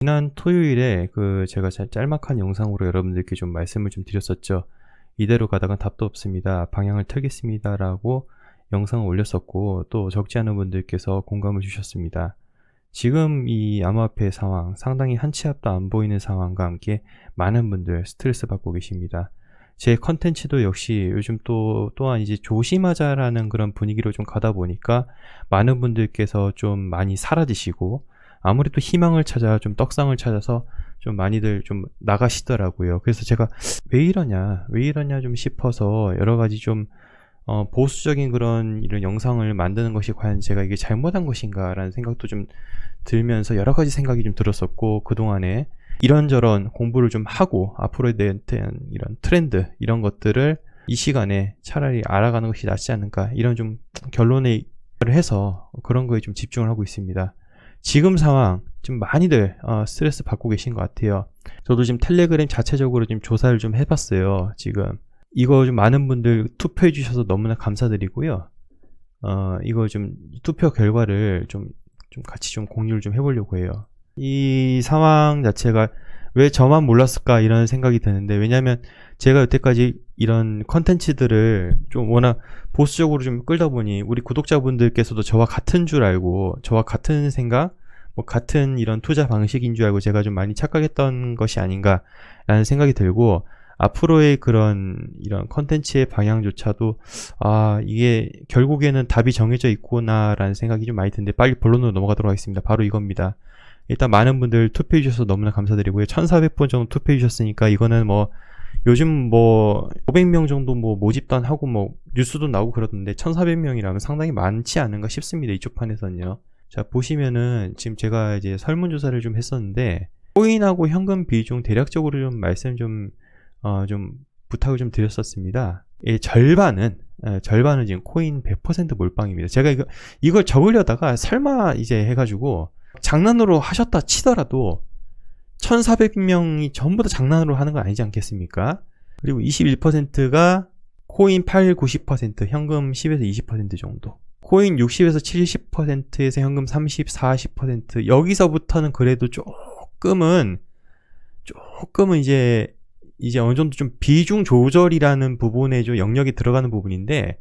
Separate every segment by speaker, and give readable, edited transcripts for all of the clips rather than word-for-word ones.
Speaker 1: 지난 토요일에 제가 짤막한 영상으로 여러분들께 좀 말씀을 좀 드렸었죠. 이대로 가다간 답도 없습니다. 방향을 틀겠습니다. 라고 영상을 올렸었고, 또 적지 않은 분들께서 공감을 주셨습니다. 지금 이 암호화폐 상황, 상당히 한 치 앞도 안 보이는 상황과 함께 많은 분들 스트레스 받고 계십니다. 제 컨텐츠도 역시 요즘 또한 이제 조심하자라는 그런 분위기로 좀 가다 보니까 많은 분들께서 좀 많이 사라지시고, 아무래도 희망을 찾아 좀 떡상을 찾아서 좀 많이들 좀 나가시더라고요. 그래서 제가 왜 이러냐 좀 싶어서 여러 가지 좀 보수적인 그런 이런 영상을 만드는 것이 과연 제가 이게 잘못한 것인가 라는 생각도 좀 들면서 여러 가지 생각이 좀 들었었고, 그동안에 이런저런 공부를 좀 하고 앞으로에 대한 이런 트렌드 이런 것들을 이 시간에 차라리 알아가는 것이 낫지 않을까, 이런 좀 결론에 해서 그런 거에 좀 집중을 하고 있습니다. 지금 상황 좀 많이들 스트레스 받고 계신 것 같아요. 저도 지금 텔레그램 자체적으로 지금 조사를 좀 해봤어요. 지금 이거 좀 많은 분들 투표해 주셔서 너무나 감사드리고요. 이거 좀 투표 결과를 좀 같이 좀 공유를 좀 해보려고 해요. 이 상황 자체가 왜 저만 몰랐을까 이런 생각이 드는데, 왜냐면 제가 여태까지 이런 컨텐츠들을 좀 워낙 보수적으로 좀 끌다 보니 우리 구독자분들께서도 저와 같은 줄 알고, 저와 같은 생각, 뭐 같은 이런 투자 방식인 줄 알고 제가 좀 많이 착각했던 것이 아닌가라는 생각이 들고, 앞으로의 이런 컨텐츠의 방향조차도 이게 결국에는 답이 정해져 있구나라는 생각이 좀 많이 드는데, 빨리 본론으로 넘어가도록 하겠습니다. 바로 이겁니다. 일단 많은 분들 투표해 주셔서 너무나 감사드리고요. 1400번 정도 투표해 주셨으니까 이거는 뭐 요즘 뭐 500명 정도 뭐 모집단 하고 뭐 뉴스도 나오고 그러던데, 1400명이라면 상당히 많지 않은가 싶습니다. 이쪽 판에서는요. 자, 보시면은 지금 제가 이제 설문조사를 좀 했었는데, 코인하고 현금 비중 대략적으로 좀 말씀 좀 부탁을 좀 드렸었습니다. 절반은 지금 코인 100% 몰빵입니다. 제가 이걸 적으려다가 설마 이제 해가지고 장난으로 하셨다 치더라도 1400명이 전부 다 장난으로 하는 건 아니지 않겠습니까? 그리고 21%가 코인 8, 90%, 현금 10에서 20% 정도. 코인 60에서 70%에서 현금 30, 40%. 여기서부터는 그래도 조금은 이제 어느 정도 좀 비중 조절이라는 부분에 좀 영역이 들어가는 부분인데,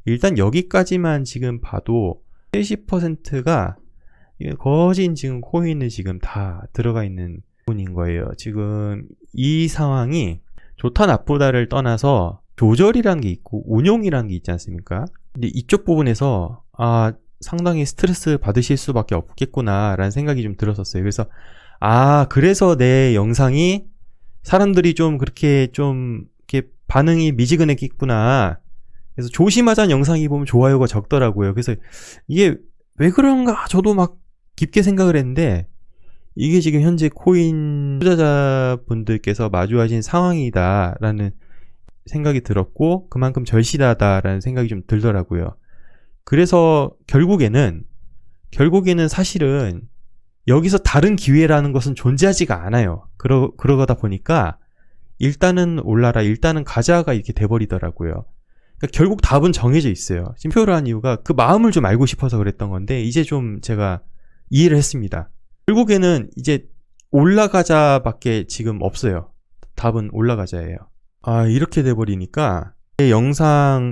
Speaker 1: 일단 여기까지만 지금 봐도 70%가 거진 지금 코인을 지금 다 들어가 있는 부분인 거예요. 지금 이 상황이 좋다 나쁘다를 떠나서 조절이라는 게 있고 운용이라는 게 있지 않습니까? 근데 이쪽 부분에서 상당히 스트레스 받으실 수밖에 없겠구나 라는 생각이 좀 들었었어요. 그래서 그래서 내 영상이 사람들이 좀 이렇게 반응이 미지근했겠구나. 그래서 조심하자는 영상이 보면 좋아요가 적더라고요. 그래서 이게 왜 그런가 저도 막 깊게 생각을 했는데, 이게 지금 현재 코인 투자자분들께서 마주하신 상황이다라는 생각이 들었고, 그만큼 절실하다라는 생각이 좀 들더라고요. 그래서 결국에는 사실은 여기서 다른 기회라는 것은 존재하지가 않아요. 그러다 보니까 일단은 올라라, 일단은 가자가 이렇게 돼버리더라고요. 그러니까 결국 답은 정해져 있어요. 지금 표를 한 이유가 그 마음을 좀 알고 싶어서 그랬던 건데, 이제 좀 제가 이해를 했습니다. 결국에는 이제 올라가자밖에 지금 없어요. 답은 올라가자예요. 이렇게 돼버리니까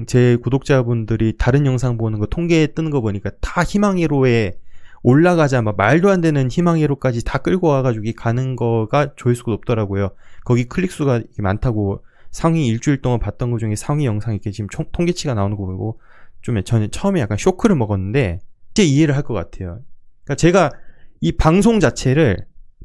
Speaker 1: 제 구독자분들이 다른 영상 보는 거 통계에 뜨는 거 보니까 다 희망회로에 올라가자, 막 말도 안 되는 희망회로까지 다 끌고 와가지고 가는 거가 조회수가 높더라고요. 거기 클릭수가 많다고 상위 일주일 동안 봤던 것 중에 상위 영상이 이렇게 지금 통계치가 나오는 거 보고 저는 처음에 약간 쇼크를 먹었는데 이제 이해를 할 것 같아요. 그러니까 제가 이 방송 자체를,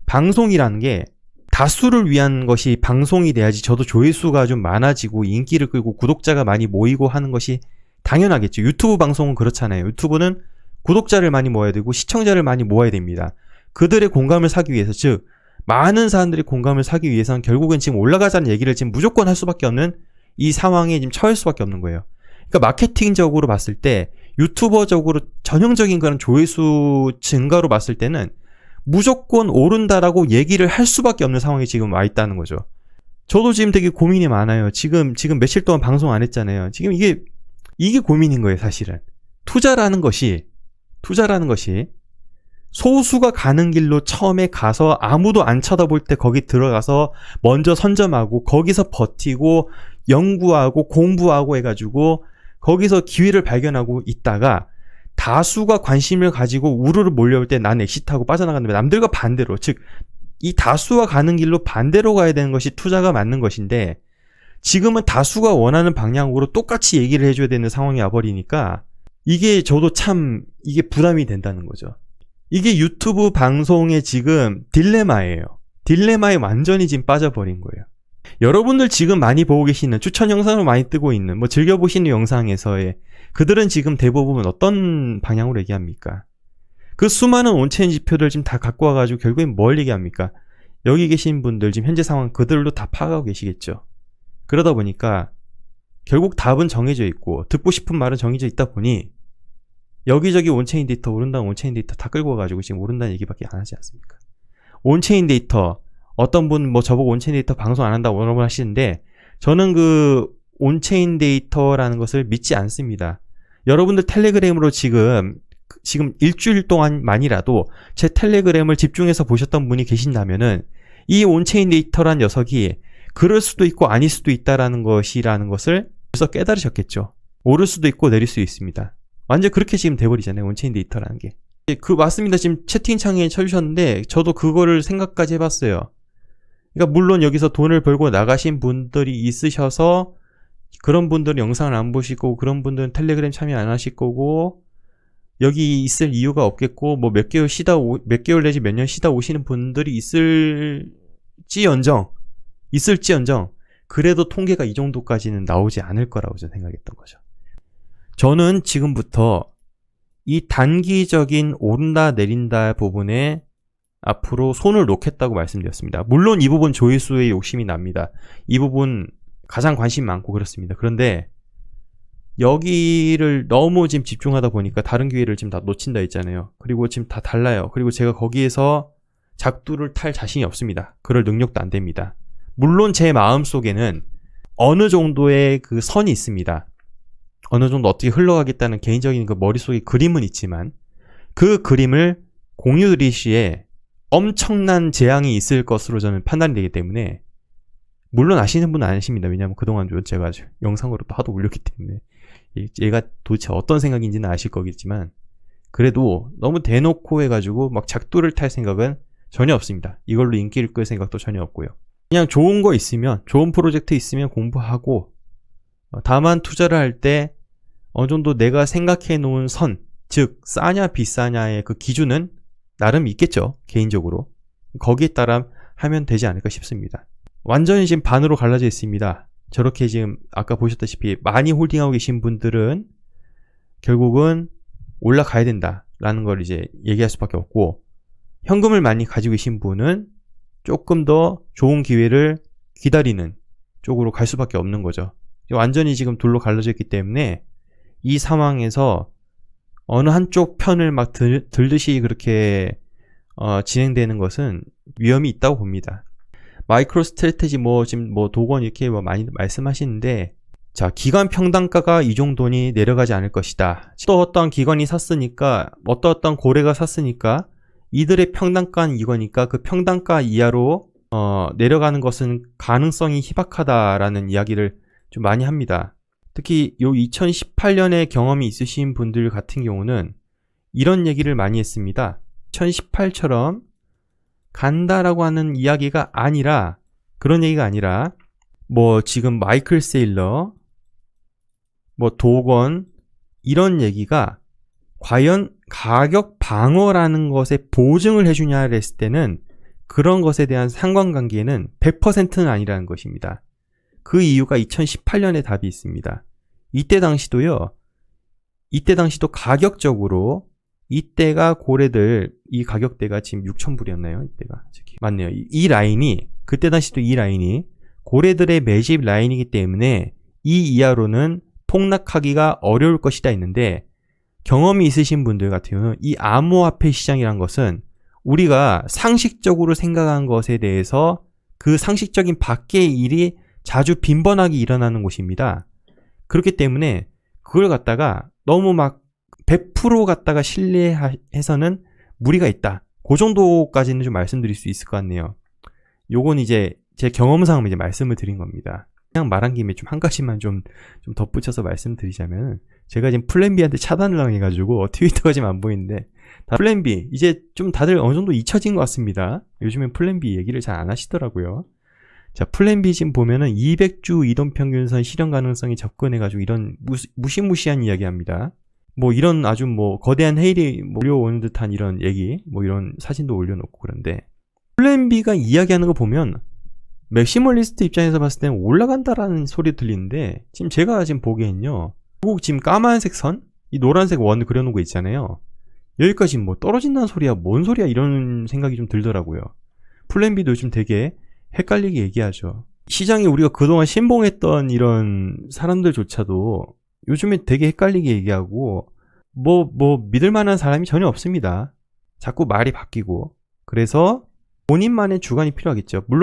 Speaker 1: 방송이라는 게 다수를 위한 것이 방송이 돼야지 저도 조회수가 좀 많아지고 인기를 끌고 구독자가 많이 모이고 하는 것이 당연하겠죠. 유튜브 방송은 그렇잖아요. 유튜브는 구독자를 많이 모아야 되고 시청자를 많이 모아야 됩니다. 그들의 공감을 사기 위해서, 즉 많은 사람들이 공감을 사기 위해서는 결국은 지금 올라가자는 얘기를 지금 무조건 할 수밖에 없는 이 상황에 지금 처할 수밖에 없는 거예요. 그러니까 마케팅적으로 봤을 때, 유튜버적으로 전형적인 그런 조회수 증가로 봤을 때는 무조건 오른다라고 얘기를 할 수밖에 없는 상황이 지금 와 있다는 거죠. 저도 지금 되게 고민이 많아요. 지금 며칠 동안 방송 안 했잖아요. 지금 이게 고민인 거예요, 사실은. 투자라는 것이 소수가 가는 길로 처음에 가서 아무도 안 쳐다볼 때 거기 들어가서 먼저 선점하고 거기서 버티고 연구하고 공부하고 해가지고 거기서 기회를 발견하고 있다가 다수가 관심을 가지고 우르르 몰려올 때 난 엑시트하고 빠져나갔는데 남들과 반대로, 즉 이 다수가 가는 길로 반대로 가야 되는 것이 투자가 맞는 것인데 지금은 다수가 원하는 방향으로 똑같이 얘기를 해줘야 되는 상황이 와버리니까 이게 저도 참 이게 부담이 된다는 거죠. 이게 유튜브 방송의 지금 딜레마예요. 딜레마에 완전히 지금 빠져버린 거예요. 여러분들 지금 많이 보고 계시는 추천 영상으로 많이 뜨고 있는 뭐 즐겨보시는 영상에서의 그들은 지금 대부분 어떤 방향으로 얘기합니까? 그 수많은 온체인 지표들 지금 다 갖고 와가지고 결국엔 뭘 얘기합니까? 여기 계신 분들 지금 현재 상황 그들로 다 파악하고 계시겠죠. 그러다 보니까 결국 답은 정해져 있고 듣고 싶은 말은 정해져 있다 보니 여기저기 온체인 데이터 오른다는 온체인 데이터 다 끌고 와가지고 지금 오른다는 얘기밖에 안 하지 않습니까? 온체인 데이터 어떤 분 뭐 저보고 온체인 데이터 방송 안 한다고 여러분 하시는데 저는 그 온체인 데이터라는 것을 믿지 않습니다. 여러분들 텔레그램으로 지금 일주일 동안만이라도 제 텔레그램을 집중해서 보셨던 분이 계신다면은 이 온체인 데이터란 녀석이 그럴 수도 있고 아닐 수도 있다라는 것을 벌써 깨달으셨겠죠. 오를 수도 있고 내릴 수도 있습니다. 완전 그렇게 지금 돼버리잖아요. 온체인 데이터라는 게. 맞습니다. 지금 채팅창에 쳐주셨는데 저도 그거를 생각까지 해봤어요. 그러니까 물론 여기서 돈을 벌고 나가신 분들이 있으셔서 그런 분들은 영상을 안 보시고 그런 분들은 텔레그램 참여 안 하실 거고 여기 있을 이유가 없겠고 뭐 몇 개월 내지 몇 년 쉬다 오시는 분들이 있을지언정 그래도 통계가 이 정도까지는 나오지 않을 거라고 저는 생각했던 거죠. 저는 지금부터 이 단기적인 오른다 내린다 부분에 앞으로 손을 놓겠다고 말씀드렸습니다. 물론 이 부분 조회수에 욕심이 납니다. 이 부분 가장 관심 많고 그렇습니다. 그런데 여기를 너무 지금 집중하다 보니까 다른 기회를 지금 다 놓친다 했잖아요. 그리고 지금 다 달라요. 그리고 제가 거기에서 작두를 탈 자신이 없습니다. 그럴 능력도 안 됩니다. 물론 제 마음속에는 어느 정도의 그 선이 있습니다. 어느 정도 어떻게 흘러가겠다는 개인적인 그 머릿속에 그림은 있지만 그 그림을 공유드릴 시에 엄청난 재앙이 있을 것으로 저는 판단이 되기 때문에 물론 아시는 분은 아십니다. 왜냐하면 그동안 제가 영상으로 또 하도 올렸기 때문에 얘가 도대체 어떤 생각인지는 아실 거겠지만 그래도 너무 대놓고 해가지고 막 작두를 탈 생각은 전혀 없습니다. 이걸로 인기를 끌 생각도 전혀 없고요. 그냥 좋은 거 있으면 좋은 프로젝트 있으면 공부하고 다만 투자를 할 때 어느 정도 내가 생각해 놓은 선, 즉 싸냐 비싸냐의 그 기준은 나름 있겠죠. 개인적으로 거기에 따라 하면 되지 않을까 싶습니다. 완전히 지금 반으로 갈라져 있습니다. 저렇게 지금 아까 보셨다시피 많이 홀딩하고 계신 분들은 결국은 올라가야 된다라는 걸 이제 얘기할 수밖에 없고 현금을 많이 가지고 계신 분은 조금 더 좋은 기회를 기다리는 쪽으로 갈 수밖에 없는 거죠. 완전히 지금 둘로 갈라져 있기 때문에 이 상황에서 어느 한쪽 편을 막 들듯이 그렇게 진행되는 것은 위험이 있다고 봅니다. 마이크로 스트래테지 지금 도건 이렇게 많이 말씀하시는데 자, 기관 평단가가 이 정도니 내려가지 않을 것이다. 또 어떤 기관이 샀으니까 어떤 고래가 샀으니까 이들의 평단가는 이거니까 그 평단가 이하로 내려가는 것은 가능성이 희박하다라는 이야기를 좀 많이 합니다. 특히 요 2018년에 경험이 있으신 분들 같은 경우는 이런 얘기를 많이 했습니다. 2018처럼 간다라고 하는 이야기가 아니라 그런 얘기가 아니라 지금 마이클 세일러 도건 이런 얘기가 과연 가격 방어라는 것에 보증을 해주냐 했을 때는 그런 것에 대한 상관관계는 100%는 아니라는 것입니다. 그 이유가 2018년에 답이 있습니다. 이때 당시도 가격적으로 이때가 고래들 이 가격대가 지금 6,000불이었나요? 이때가 맞네요. 이 라인이 그때 당시도 이 라인이 고래들의 매집 라인이기 때문에 이 이하로는 폭락하기가 어려울 것이다 했는데 경험이 있으신 분들 같은 경우는 이 암호화폐 시장이란 것은 우리가 상식적으로 생각한 것에 대해서 그 상식적인 밖의 일이 자주 빈번하게 일어나는 곳입니다. 그렇기 때문에 그걸 갖다가 너무 막 100% 갖다가 신뢰해서는 무리가 있다. 그 정도까지는 좀 말씀드릴 수 있을 것 같네요. 요건 이제 제 경험상 이제 말씀을 드린 겁니다. 그냥 말한 김에 좀 한 가지만 좀 덧붙여서 말씀드리자면, 제가 지금 플랜 B한테 차단을 당해가지고 트위터가 지금 안 보이는데, 플랜 B 이제 좀 다들 어느 정도 잊혀진 것 같습니다. 요즘엔 플랜 B 얘기를 잘 안 하시더라고요. 자, 플랜 B 지금 보면은 200주 이동평균선 실현 가능성에 접근해가지고 이런 무시무시한 이야기 합니다. 뭐 이런 아주 뭐 거대한 헤일이 몰려오는 듯한 이런 얘기, 뭐 이런 사진도 올려놓고. 그런데 플랜 B가 이야기하는 거 보면 맥시멀리스트 입장에서 봤을 때는 올라간다라는 소리 들리는데, 지금 제가 지금 보기엔요, 결국 지금 까만색 선, 이 노란색 원 그려놓은 거 있잖아요. 여기까지 뭐 떨어진다는 소리야, 뭔 소리야, 이런 생각이 좀 들더라고요. 플랜 B도 요즘 되게 헷갈리게 얘기하죠. 시장에 우리가 그동안 신봉했던 이런 사람들조차도 요즘에 되게 헷갈리게 얘기하고, 뭐 믿을 만한 사람이 전혀 없습니다. 자꾸 말이 바뀌고. 그래서 본인만의 주관이 필요하겠죠. 물론